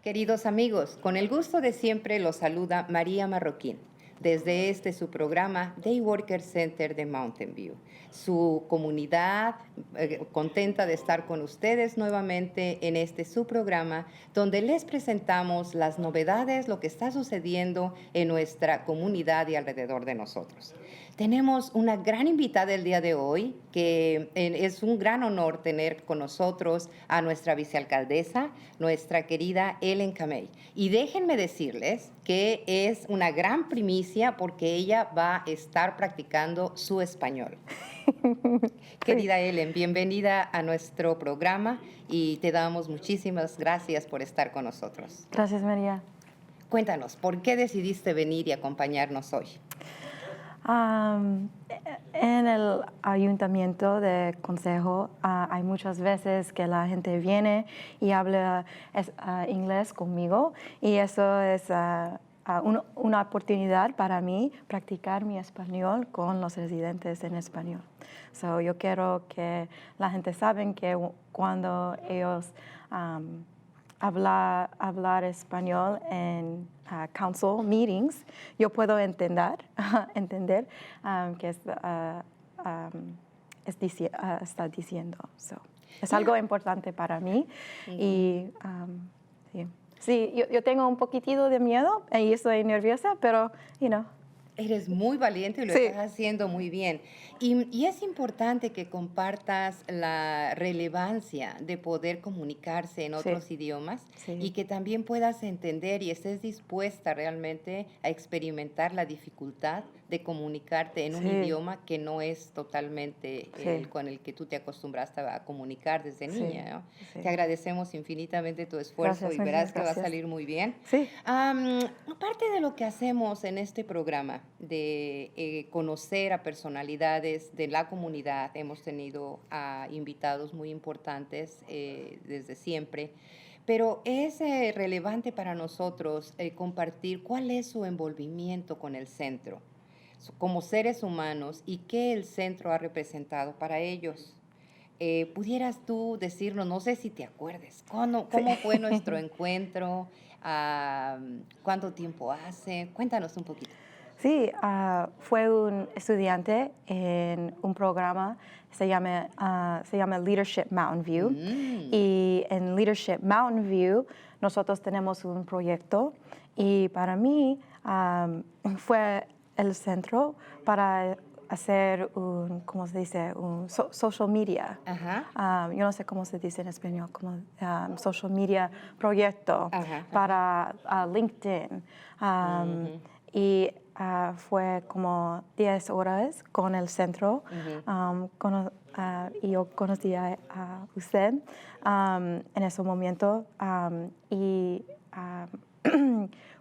Queridos amigos, con el gusto de siempre los saluda María Marroquín desde su programa Day Worker Center de Mountain View. Su comunidad, contenta de estar con ustedes nuevamente en su programa, donde les presentamos las novedades, lo que está sucediendo en nuestra comunidad y alrededor de nosotros. Tenemos una gran invitada el día de hoy, que es un gran honor tener con nosotros a nuestra vicealcaldesa, nuestra querida Ellen Kamei. Y déjenme decirles que es una gran primicia porque ella va a estar practicando su español. Querida Ellen, bienvenida a nuestro programa y te damos muchísimas gracias por estar con nosotros. Gracias, María. Cuéntanos, ¿por qué decidiste venir y acompañarnos hoy? En el ayuntamiento de Consejo hay muchas veces que la gente viene y habla inglés conmigo y eso es una oportunidad para mí practicar mi español con los residentes en español. Yo quiero que la gente sabe que cuando ellos hablar español en council meetings, yo puedo entender qué está diciendo. Es algo importante para mí. Y sí, yo tengo un poquitito de miedo y estoy nerviosa, pero, Eres muy valiente y lo estás haciendo muy bien. Y es importante que compartas la relevancia de poder comunicarse en otros idiomas y que también puedas entender y estés dispuesta realmente a experimentar la dificultad de comunicarte en un idioma que no es totalmente el con el que tú te acostumbraste a comunicar desde niña, ¿no? Te agradecemos infinitamente tu esfuerzo y verás que va a salir muy bien. Parte de lo que hacemos en este programa de conocer a personalidades de la comunidad, hemos tenido a invitados muy importantes desde siempre, pero es relevante para nosotros compartir cuál es su envolvimiento con el centro como seres humanos y qué el centro ha representado para ellos. ¿Pudieras tú decirnos, no sé si te acuerdes, cómo fue nuestro encuentro? ¿Cuánto tiempo hace? Cuéntanos un poquito. Sí, fue un estudiante en un programa, se llama Leadership Mountain View. Y en Leadership Mountain View nosotros tenemos un proyecto y para mí fue el centro para hacer ¿cómo se dice? Un social media. Yo no sé cómo se dice en español, como social media proyecto para LinkedIn. Y fue como 10 horas con el centro. Y yo conocí a usted en ese momento. Y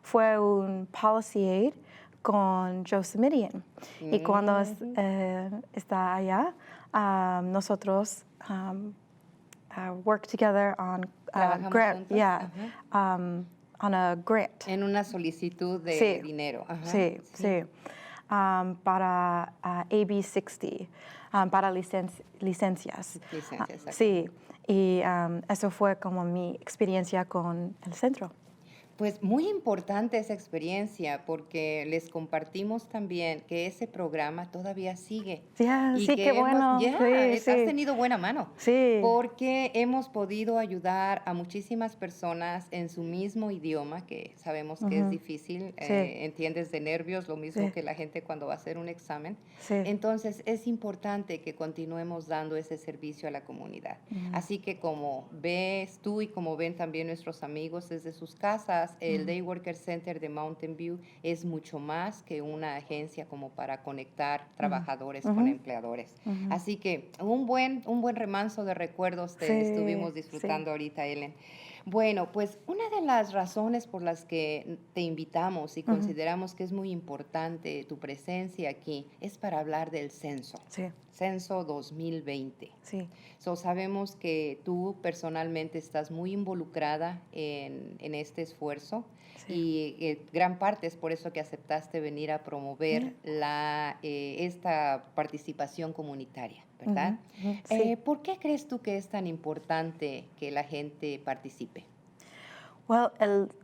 fue un policy aid con Joseph Midian. Y cuando está allá, nosotros work together on grant. On a grant. En una solicitud de dinero. Para AB 60, para licencias. Sí, y eso fue como mi experiencia con el centro. Pues muy importante esa experiencia porque les compartimos también que ese programa todavía sigue. Y que qué bueno. Has tenido buena mano. Sí. Porque hemos podido ayudar a muchísimas personas en su mismo idioma, que sabemos que es difícil. Entiendes de nervios, lo mismo que la gente cuando va a hacer un examen. Entonces, es importante que continuemos dando ese servicio a la comunidad. Así que como ves tú y como ven también nuestros amigos desde sus casas, el Day Worker Center de Mountain View es mucho más que una agencia como para conectar trabajadores con empleadores. Así que un buen remanso de recuerdos estuvimos disfrutando ahorita, Ellen. Bueno, pues una de las razones por las que te invitamos y consideramos que es muy importante tu presencia aquí es para hablar del censo. Censo 2020. Sabemos que tú personalmente estás muy involucrada en este esfuerzo y gran parte es por eso que aceptaste venir a promover esta participación comunitaria, ¿verdad? ¿Por qué crees tú que es tan importante que la gente participe? Well,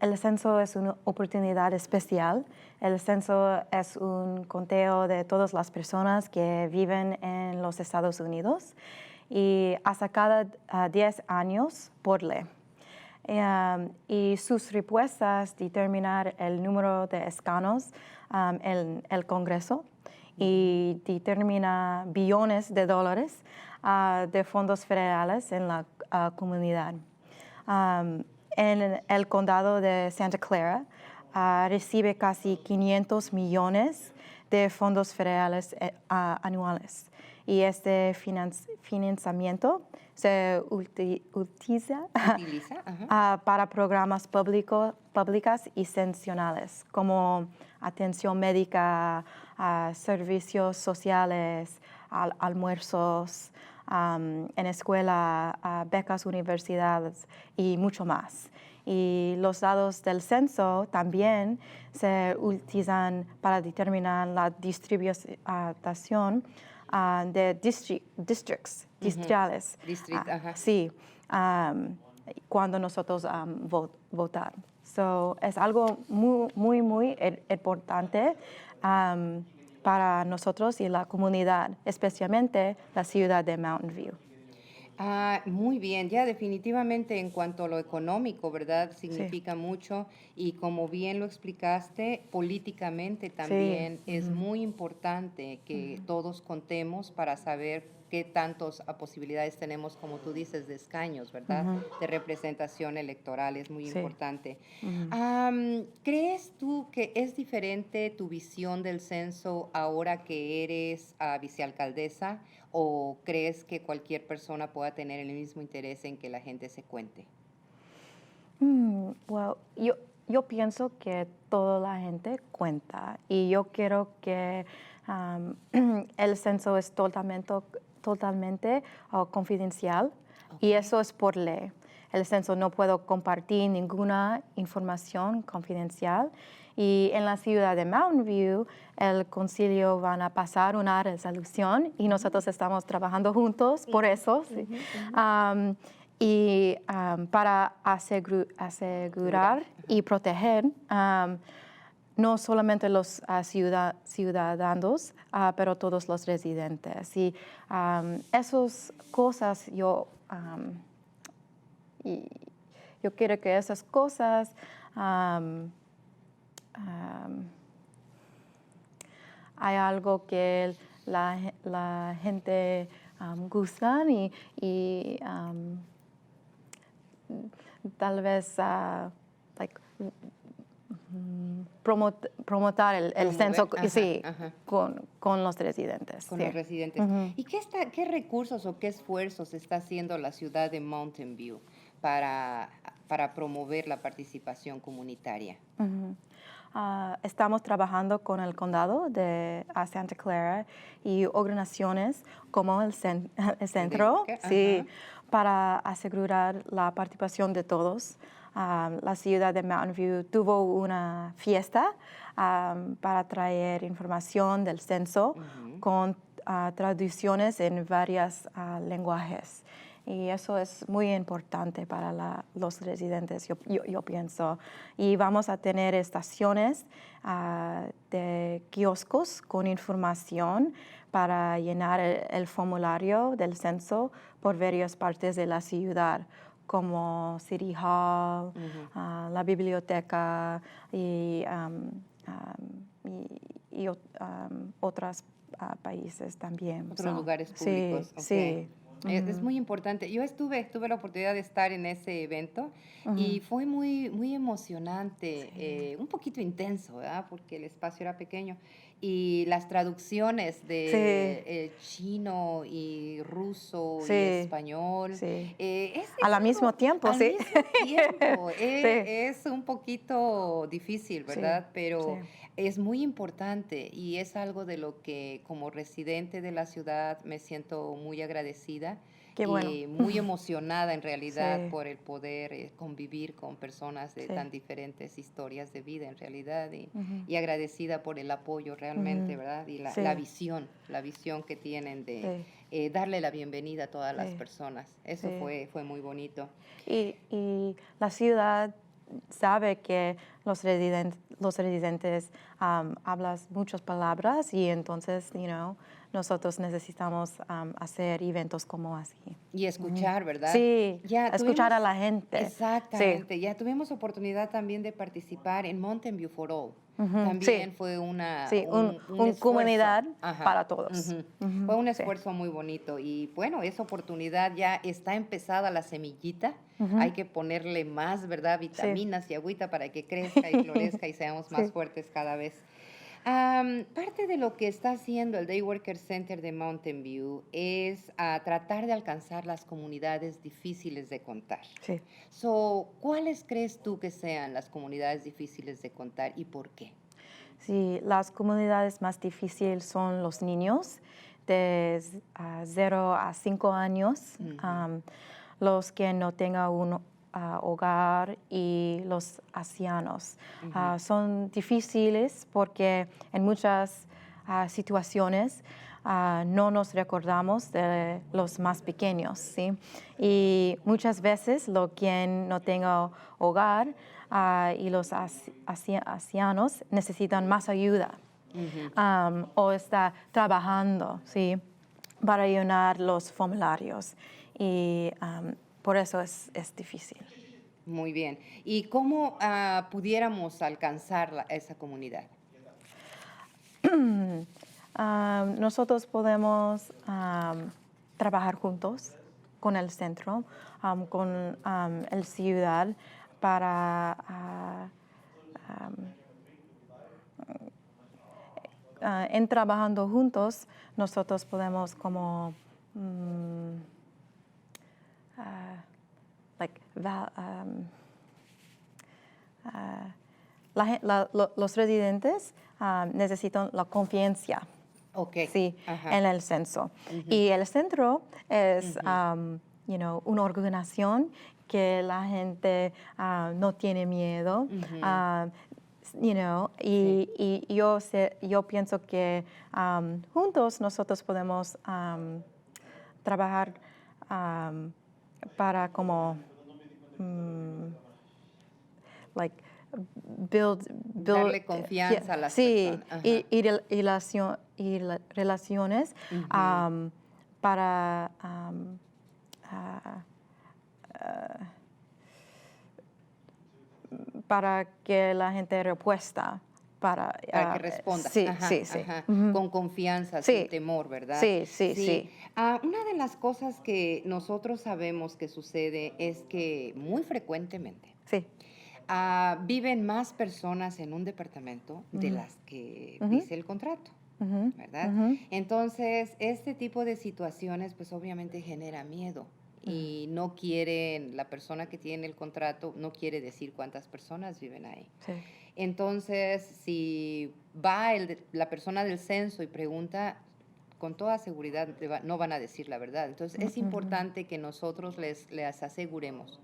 el censo es una oportunidad especial. El censo es un conteo de todas las personas que viven en los Estados Unidos y hasta cada 10 años por ley. Y sus respuestas determinan el número de escaños en el Congreso y determina billones de dólares de fondos federales en la comunidad. En el condado de Santa Clara recibe casi 500 millones de fondos federales anuales. Y este financiamiento se utiliza para programas públicos y esenciales como atención médica, servicios sociales, almuerzos, en escuela, becas, universidades y mucho más. Y los datos del censo también se utilizan para determinar la distribución de districts, districtales. Sí, cuando nosotros votar. So, es algo muy importante para nosotros y la comunidad, especialmente la ciudad de Mountain View. Muy bien, ya definitivamente en cuanto a lo económico, ¿verdad? Sí. Significa mucho y como bien lo explicaste, políticamente también es muy importante que todos contemos para saber qué tantas posibilidades tenemos, como tú dices, de escaños, ¿verdad? De representación electoral, es muy importante. ¿Crees tú que es diferente tu visión del censo ahora que eres vicealcaldesa o crees que cualquier persona pueda tener el mismo interés en que la gente se cuente? Well, yo pienso que toda la gente cuenta y yo quiero que el censo es totalmente confidencial y eso es por ley. El censo no puede compartir ninguna información confidencial y en la ciudad de Mountain View el concilio van a pasar una resolución y nosotros estamos trabajando juntos por eso. Sí. Y para asegurar y proteger no solamente los ciudadanos, pero todos los residentes. Y esas cosas yo quiero que esas cosas hay algo que la gente gusta y tal vez promotar el censo con los residentes. Con los residentes. ¿Y qué recursos o qué esfuerzos está haciendo la ciudad de Mountain View para promover la participación comunitaria? Estamos trabajando con el condado de Santa Clara y organizaciones como el centro, para asegurar la participación de todos. La ciudad de Mountain View tuvo una fiesta para traer información del censo con traducciones en varios lenguajes. Y eso es muy importante para los residentes, yo pienso. Y vamos a tener estaciones de kioscos con información para llenar el formulario del censo por varias partes de la ciudad, como City Hall, la biblioteca y otros países también. Otros lugares públicos. Sí. Es muy importante. Yo tuve la oportunidad de estar en ese evento y fue muy emocionante, un poquito intenso, ¿verdad? Porque el espacio era pequeño. Y las traducciones de chino y ruso y español. Al mismo tiempo, al mismo tiempo. Es un poquito difícil, ¿verdad? Pero es muy importante y es algo de lo que como residente de la ciudad me siento muy agradecida. Qué bueno. Y muy emocionada en realidad por el poder convivir con personas de tan diferentes historias de vida en realidad y agradecida por el apoyo realmente, ¿verdad? Y la visión que tienen de darle la bienvenida a todas las personas. Eso fue muy bonito. Y la ciudad sabe que los residentes hablan muchas palabras y entonces, nosotros necesitamos hacer eventos como así. Y escuchar, ¿verdad? Sí, escuchar a la gente. Exactamente. Sí. Ya tuvimos oportunidad también de participar en Mountain View for All. Uh-huh. También sí. fue una comunidad para todos. Uh-huh. Uh-huh. Fue un esfuerzo muy bonito. Y bueno, esa oportunidad ya está empezada la semillita. Uh-huh. Hay que ponerle más, ¿verdad? Vitaminas y agüita para que crezca y florezca y seamos más fuertes cada vez. Parte de lo que está haciendo el Day Worker Center de Mountain View es tratar de alcanzar las comunidades difíciles de contar. Sí. ¿Cuáles crees tú que sean las comunidades difíciles de contar y por qué? Sí, las comunidades más difíciles son los niños de 0 a 5 años, uh-huh. Los que no tengan un hogar y los ancianos. Uh-huh. Son difíciles porque en muchas situaciones no nos recordamos de los más pequeños, ¿sí? Y muchas veces quien no tenga hogar y los ancianos necesitan más ayuda, uh-huh. O está trabajando, ¿sí? Para llenar los formularios y por eso es difícil. Muy bien. ¿Y cómo pudiéramos alcanzar esa comunidad? Nosotros podemos trabajar juntos con el centro, con el ciudad para en trabajando juntos nosotros podemos como los residentes necesitan la confianza, okay. Sí, en el censo. Uh-huh. Y el centro es uh-huh. Una organización que la gente no tiene miedo. Uh-huh. Y yo pienso que juntos nosotros podemos trabajar para como darle confianza a las personas. Y relaciones uh-huh. Para para que la gente respuesta. Para que responda. Sí, ajá, sí, sí. Ajá. Uh-huh. Con confianza, sí. sin temor, ¿verdad? Sí. Una de las cosas que nosotros sabemos que sucede es que muy frecuentemente viven más personas en un departamento uh-huh. de las que uh-huh. dice el contrato, uh-huh. ¿verdad? Uh-huh. Entonces, este tipo de situaciones, pues obviamente genera miedo. Y no quieren, la persona que tiene el contrato no quiere decir cuántas personas viven ahí. Sí. Entonces, si va la persona del censo y pregunta, con toda seguridad no van a decir la verdad. Entonces, es importante que nosotros les aseguremos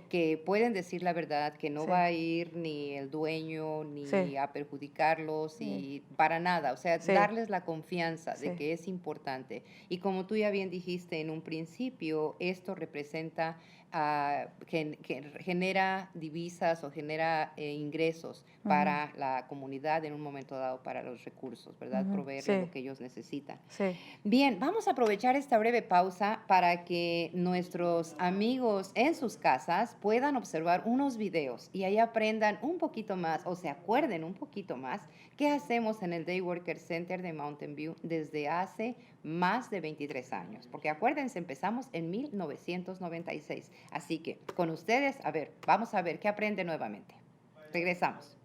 que pueden decir la verdad, que no va a ir ni el dueño ni a perjudicarlos y para nada. O sea, darles la confianza de que es importante. Y como tú ya bien dijiste en un principio, esto representa, genera divisas o genera ingresos uh-huh. para la comunidad en un momento dado, para los recursos, ¿verdad? Uh-huh. Proveerles lo que ellos necesitan. Bien, vamos a aprovechar esta breve pausa para que nuestros amigos en sus casas puedan observar unos videos y ahí aprendan un poquito más o se acuerden un poquito más qué hacemos en el Day Worker Center de Mountain View desde hace más de 23 años. Porque acuérdense, empezamos en 1996. Así que con ustedes, vamos a ver qué aprende nuevamente. Regresamos.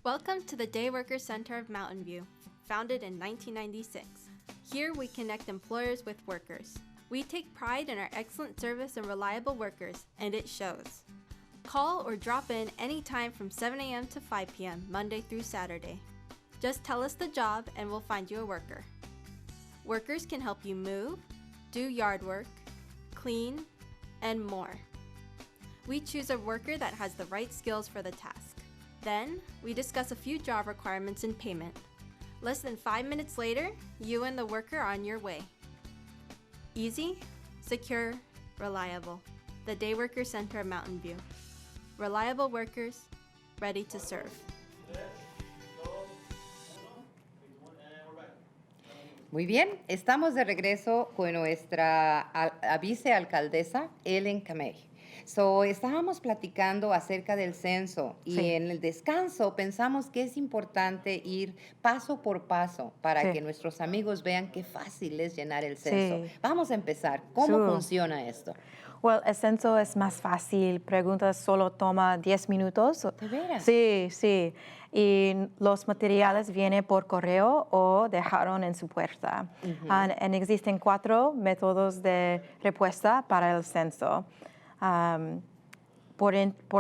Welcome to the Day Worker Center of Mountain View, founded in 1996. Here we connect employers with workers. We take pride in our excellent service and reliable workers, and it shows. Call or drop in anytime from 7 a.m. to 5 p.m., Monday through Saturday. Just tell us the job and we'll find you a worker. Workers can help you move, do yard work, clean, and more. We choose a worker that has the right skills for the task. Then, we discuss a few job requirements and payment. Less than 5 minutes later, you and the worker are on your way. Easy, secure, reliable. The Day Worker Center of Mountain View. Reliable workers, ready to serve. Muy bien, estamos de regreso con nuestra vicealcaldesa, Ellen Kamei. Estábamos platicando acerca del censo y en el descanso pensamos que es importante ir paso por paso para que nuestros amigos vean qué fácil es llenar el censo. Vamos a empezar. ¿Cómo funciona esto? Well, el censo es más fácil. Preguntas solo toma 10 minutos. ¿De veras? Sí. Y los materiales vienen por correo o dejaron en su puerta. Y existen 4 métodos de respuesta para el censo. Por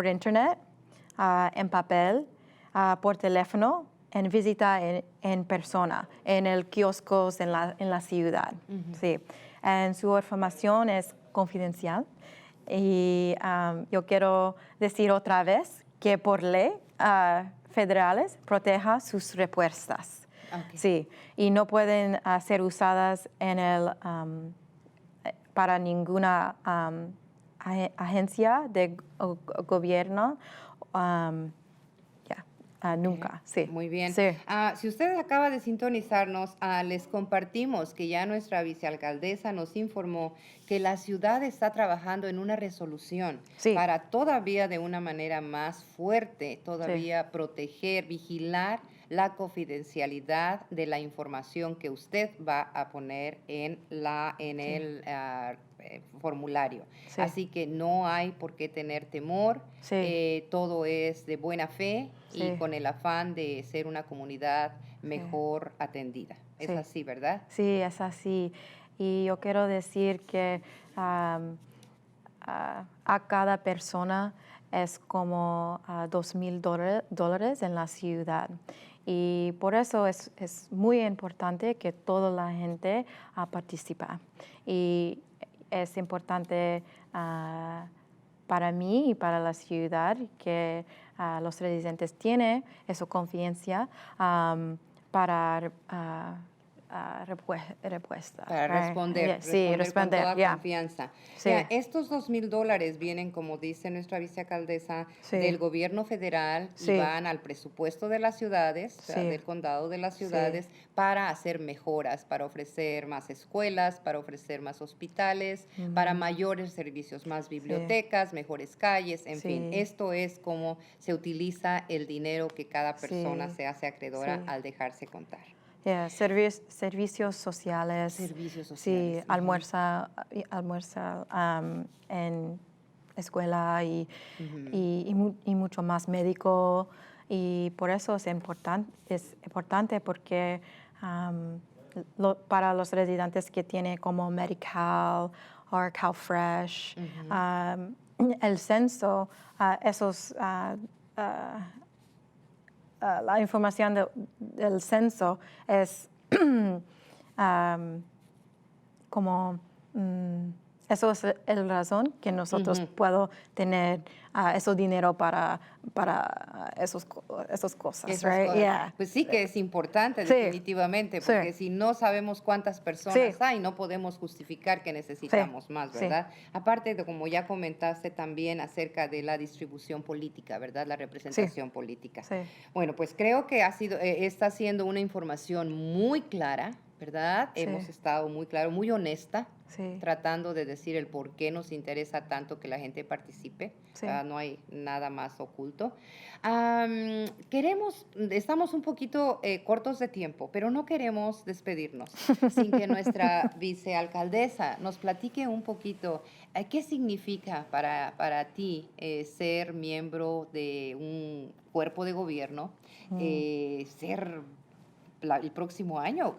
internet, en papel, por teléfono, en visita en persona, en el kioscos en la ciudad. Sí. Su información es confidencial y yo quiero decir otra vez que por ley federales proteja sus respuestas. Okay. Sí, y no pueden ser usadas para ninguna agencia de gobierno. Nunca, sí. Muy bien. Sí. Si usted acaba de sintonizarnos, les compartimos que ya nuestra vicealcaldesa nos informó que la ciudad está trabajando en una resolución para todavía de una manera más fuerte, proteger, vigilar la confidencialidad de la información que usted va a poner en el formulario. Sí. Así que no hay por qué tener temor. Todo es de buena fe y con el afán de ser una comunidad mejor atendida. Es así, ¿verdad? Sí, es así. Y yo quiero decir que a cada persona es como $2,000 en la ciudad. Y por eso es muy importante que toda la gente participe. Y es importante para mí y para la ciudad que los residentes tienen esa confianza para respuesta. Para responder con toda confianza. Estos $2,000 vienen, como dice nuestra vicealcaldesa, del gobierno federal y van al presupuesto de las ciudades, del condado de las ciudades, para hacer mejoras, para ofrecer más escuelas, para ofrecer más hospitales, para mayores servicios, más bibliotecas, mejores calles, en fin. Esto es como se utiliza el dinero que cada persona se hace acreedora al dejarse contar. Servicios sociales. Servicios sociales. Sí, almuerza en escuela y mucho más médico. Y por eso es importante porque para los residentes que tienen como Medi-Cal o CalFresh, el censo, la información del censo es eso es la razón que nosotros podemos tener ese dinero para esas cosas, right? Yeah. Pues sí que es importante definitivamente, porque si no sabemos cuántas personas hay, no podemos justificar que necesitamos más, ¿verdad? Aparte de, como ya comentaste también acerca de la distribución política, ¿verdad? La representación política. Bueno, pues creo que está siendo una información muy clara, ¿verdad? Hemos estado muy claro, muy honesta, tratando de decir el por qué nos interesa tanto que la gente participe. No hay nada más oculto. Estamos un poquito cortos de tiempo, pero no queremos despedirnos sin que nuestra vicealcaldesa nos platique un poquito qué significa para ti ser miembro de un cuerpo de gobierno, ser el próximo año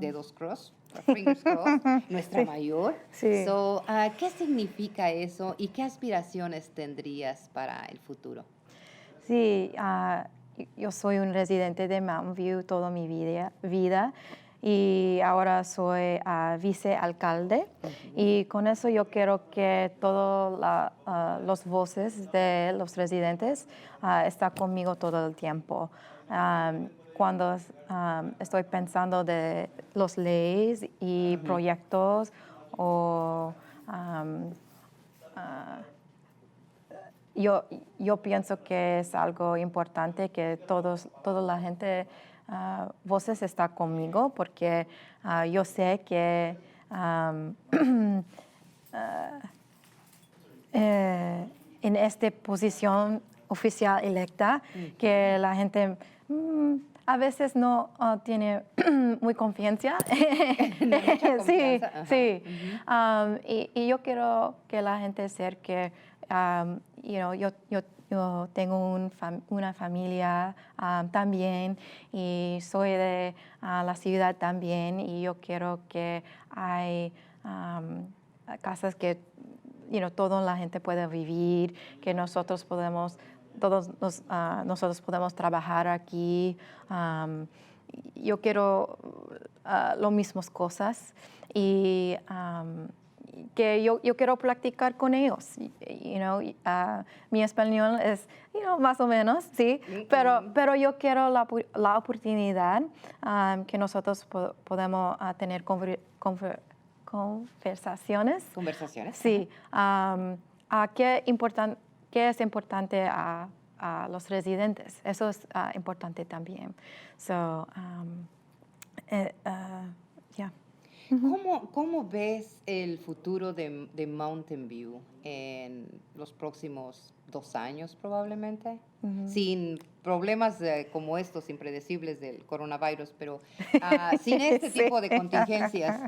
Dedos Cross, Fingers Crossed, nuestra mayor. ¿Qué significa eso y qué aspiraciones tendrías para el futuro? Sí, yo soy un residente de Mountain View toda mi vida y ahora soy vicealcalde. Y con eso yo quiero que todas las voces de los residentes están conmigo todo el tiempo. Cuando estoy pensando de las leyes y proyectos o yo pienso que es algo importante que toda la gente, voces está conmigo, porque yo sé que en esta posición oficial electa, que la gente a veces no tiene muy confianza. No, mucha Sí, confianza. Ajá. sí. Y yo quiero que la gente sepa que yo tengo una familia también, y soy de la ciudad también, y yo quiero que hay casas que toda la gente pueda vivir, que nosotros podemos trabajar aquí. Yo quiero las mismas cosas, y que yo quiero practicar con ellos. Mi español es más o menos, sí, pero yo quiero la oportunidad que nosotros podemos tener conversaciones. Conversaciones. Sí. ¿Qué es importante a los residentes? Eso es importante también. Yeah. ¿Cómo ves el futuro de Mountain View en los próximos 2 años probablemente? Sin problemas como estos impredecibles del coronavirus, pero sin este tipo de contingencias.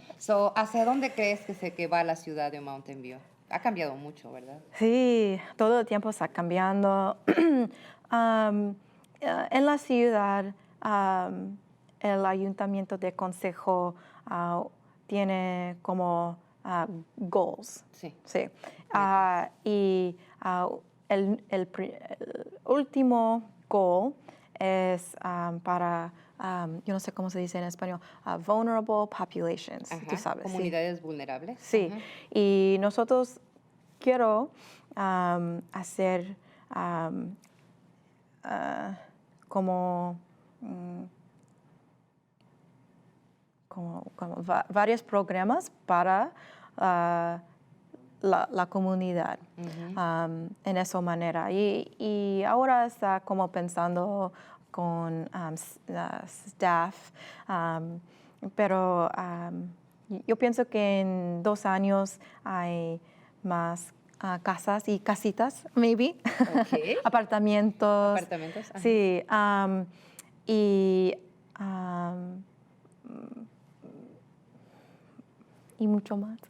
¿Hacia dónde crees que va la ciudad de Mountain View? Ha cambiado mucho, ¿verdad? Sí, todo el tiempo está cambiando. En la ciudad, el ayuntamiento de Consejo tiene como goals. Sí. Sí. Y el último goal es para, yo no sé cómo se dice en español, vulnerable populations. Ajá, tú sabes. comunidades vulnerables. Sí. Ajá. Y nosotros quiero hacer como varios programas para la comunidad en esa manera. Y ahora está como pensando con staff, pero yo pienso que en 2 años hay más casas y casitas, maybe. Okay. Apartamentos. Apartamentos. Ajá. Sí. Y mucho más.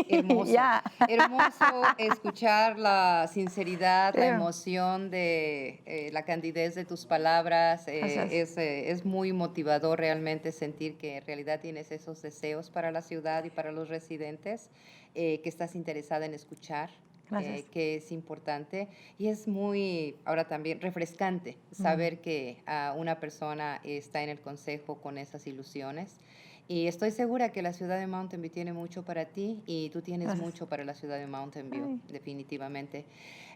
Hermoso. Yeah. Hermoso escuchar la sinceridad, la Yeah. emoción de la candidez de tus palabras. Es muy motivador realmente sentir que en realidad tienes esos deseos para la ciudad y para los residentes, que estás interesada en escuchar. Que es importante, y es muy, ahora también, refrescante saber que una persona está en el consejo con esas ilusiones. Y estoy segura que la ciudad de Mountain View tiene mucho para ti, y tú tienes mucho para la ciudad de Mountain View, definitivamente.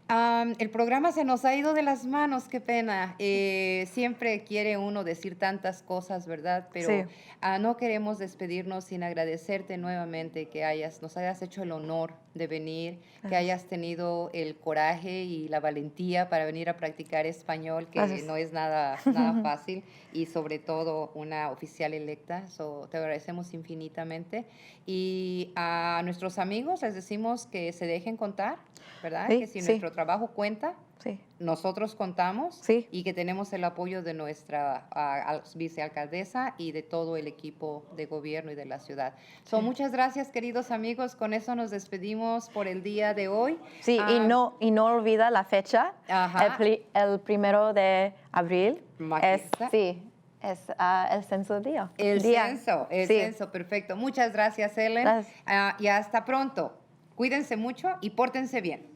El programa se nos ha ido de las manos, qué pena. Siempre quiere uno decir tantas cosas, ¿verdad? Pero sí. No queremos despedirnos sin agradecerte nuevamente que nos hayas hecho el honor de venir, que hayas tenido el coraje y la valentía para venir a practicar español, que no es nada fácil, y sobre todo una oficial electa. Te agradecemos infinitamente. Y a nuestros amigos les decimos que se dejen contar, ¿verdad? Sí, que si sí. nuestro trabajo cuenta, Sí. nosotros contamos, Sí. y que tenemos el apoyo de nuestra vicealcaldesa y de todo el equipo de gobierno y de la ciudad. Muchas gracias, queridos amigos. Con eso nos despedimos por el día de hoy. Sí, y no olvida la fecha. Ajá. El 1 de abril Magistrada. es el censo día. El censo, perfecto. Muchas gracias, Ellen. Gracias. Y hasta pronto. Cuídense mucho y pórtense bien.